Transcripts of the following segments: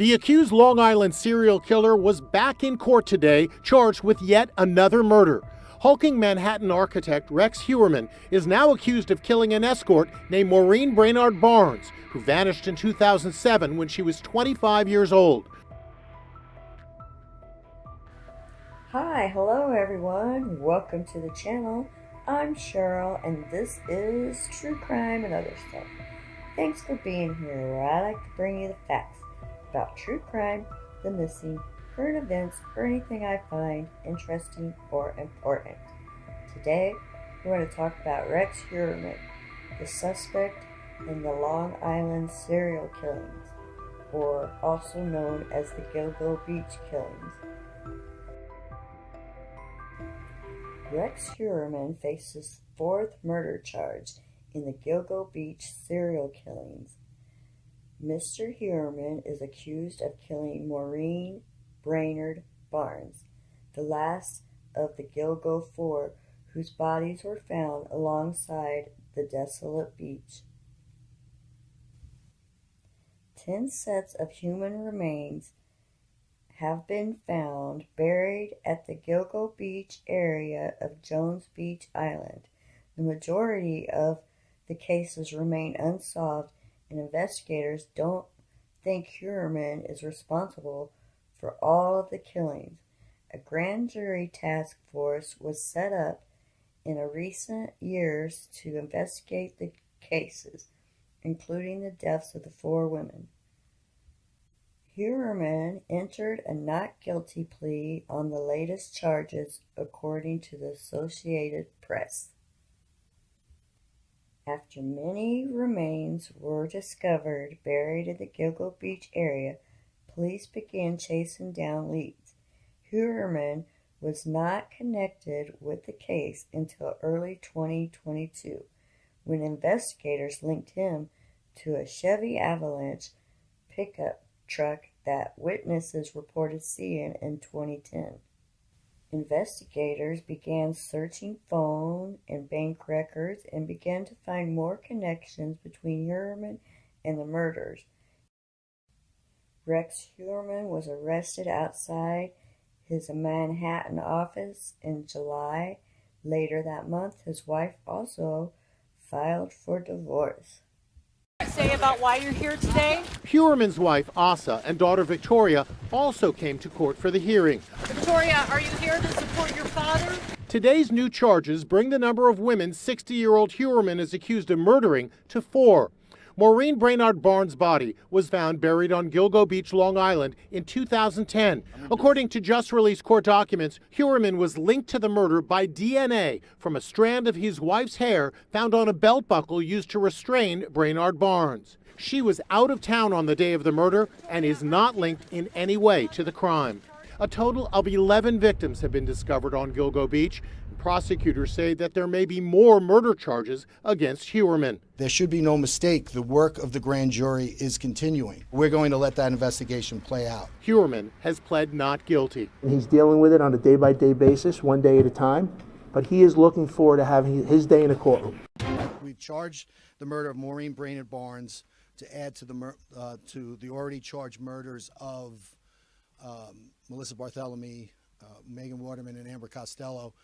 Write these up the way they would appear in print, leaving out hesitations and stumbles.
The accused Long Island serial killer was back in court today, charged with yet another murder. Hulking Manhattan architect Rex Heuermann is now accused of killing an escort named Maureen Brainard Barnes, who vanished in 2007 when she was 25 years old. Hi, hello everyone. Welcome to the channel. I'm Cheryl and this is True Crime and Other Stuff. Thanks for being here, where I like to bring you the facts about true crime, the missing, current events, or anything I find interesting or important. Today, we're going to talk about Rex Heuermann, the suspect in the Long Island serial killings, or also known as the Gilgo Beach killings. Rex Heuermann faces fourth murder charge in the Gilgo Beach serial killings. Mr. Heuermann is accused of killing Maureen Brainard Barnes, the last of the Gilgo Four, whose bodies were found alongside the desolate beach. 10 sets of human remains have been found buried at the Gilgo Beach area of Jones Beach Island. The majority of the cases remain unsolved, and investigators don't think Heuermann is responsible for all of the killings. A grand jury task force was set up in recent years to investigate the cases, including the deaths of the four women. Heuermann entered a not guilty plea on the latest charges, according to the Associated Press. After many remains were discovered buried in the Gilgo Beach area, police began chasing down leads. Heuermann was not connected with the case until early 2022, when investigators linked him to a Chevy Avalanche pickup truck that witnesses reported seeing in 2010. Investigators began searching phone and bank records and began to find more connections between Heuermann and the murders. Rex Heuermann was arrested outside his Manhattan office in July. Later that month, his wife also filed for divorce. Say about why you're here today? Heuermann's wife, Asa, and daughter Victoria also came to court for the hearing. Victoria, are you here to support your father? Today's new charges bring the number of women 60-year-old Heuermann is accused of murdering to 4. Maureen Brainard Barnes' body was found buried on Gilgo Beach, Long Island in 2010. According to just-released court documents, Heuermann was linked to the murder by DNA from a strand of his wife's hair found on a belt buckle used to restrain Brainard Barnes. She was out of town on the day of the murder and is not linked in any way to the crime. A total of 11 victims have been discovered on Gilgo Beach. Prosecutors say that there may be more murder charges against Heuermann. There should be no mistake. The work of the grand jury is continuing. We're going to let that investigation play out. Heuermann has pled not guilty. He's dealing with it on a day-by-day basis, one day at a time, but he is looking forward to having his day in the courtroom. We've charged the murder of Maureen Brainard Barnes to add to the already charged murders of Melissa Barthelemy, Megan Waterman, and Amber Costello.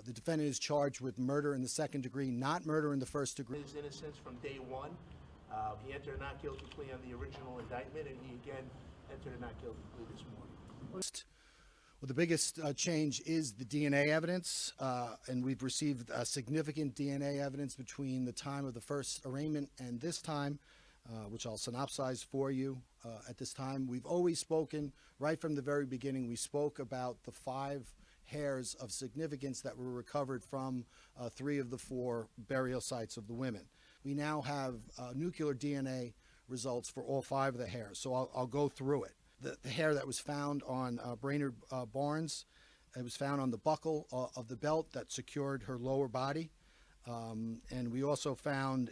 The defendant is charged with murder in the second degree, not murder in the first degree. His innocence from day one. He entered a not guilty plea on the original indictment, and he again entered a not guilty plea this morning. Well, the biggest change is the DNA evidence, and we've received significant DNA evidence between the time of the first arraignment and this time, which I'll synopsize for you. At this time, we've always spoken, right from the very beginning, we spoke about the 5 hairs of significance that were recovered from 3 of the 4 burial sites of the women. We now have nuclear DNA results for all 5 of the hairs, so I'll go through it. The hair that was found on Brainard Barnes, it was found on the buckle of the belt that secured her lower body, and we also found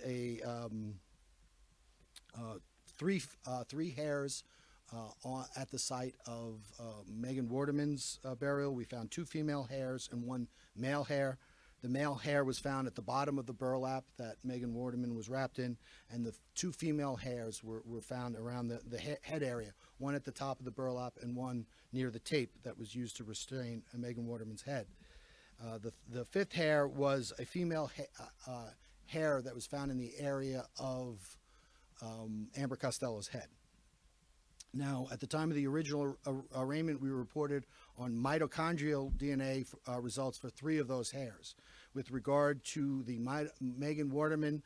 three hairs at the site of Megan Waterman's burial. We found 2 female hairs and 1 male hair. The male hair was found at the bottom of the burlap that Megan Waterman was wrapped in, and the two female hairs were found around the head area, one at the top of the burlap and one near the tape that was used to restrain Megan Waterman's head. The fifth hair was a female hair that was found in the area of Amber Costello's head. Now, at the time of the original arraignment, we reported on mitochondrial DNA results for 3 of those hairs. With regard to the Megan Waterman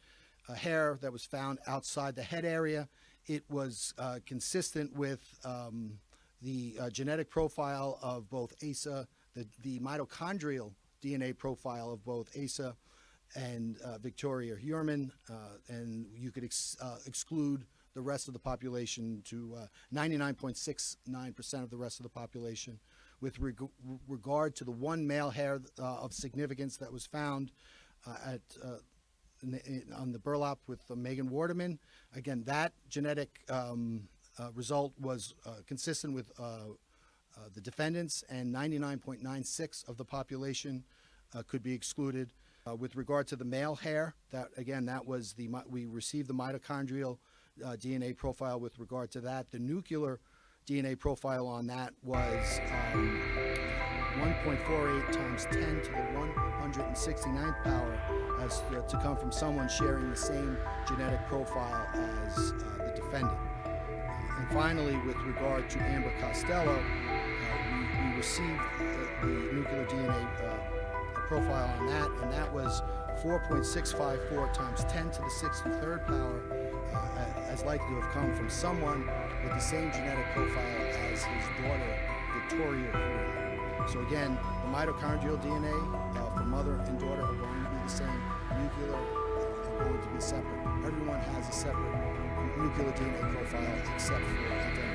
hair that was found outside the head area, it was consistent with the genetic profile of both Asa, the mitochondrial DNA profile of both Asa and Victoria Heuermann, and you could exclude the rest of the population to 99.69% of the rest of the population. With regard to the one male hair of significance that was found on the burlap with Megan Waterman, again, that genetic result was consistent with the defendants, and 99.96% of the population could be excluded. With regard to the male hair, that was we received the mitochondrial DNA profile. With regard to that, the nuclear DNA profile on that was 1.48 times 10 to the 169th power, as to come from someone sharing the same genetic profile as the defendant. And finally, with regard to Amber Costello, we received the nuclear DNA profile on that, and that was 4.654 times 10 to the 63rd power, as likely to have come from someone with the same genetic profile as his daughter, Victoria Heuermann. So again, the mitochondrial DNA for mother and daughter are going to be the same. Nuclear are going to be separate. Everyone has a separate nuclear DNA profile except for identity.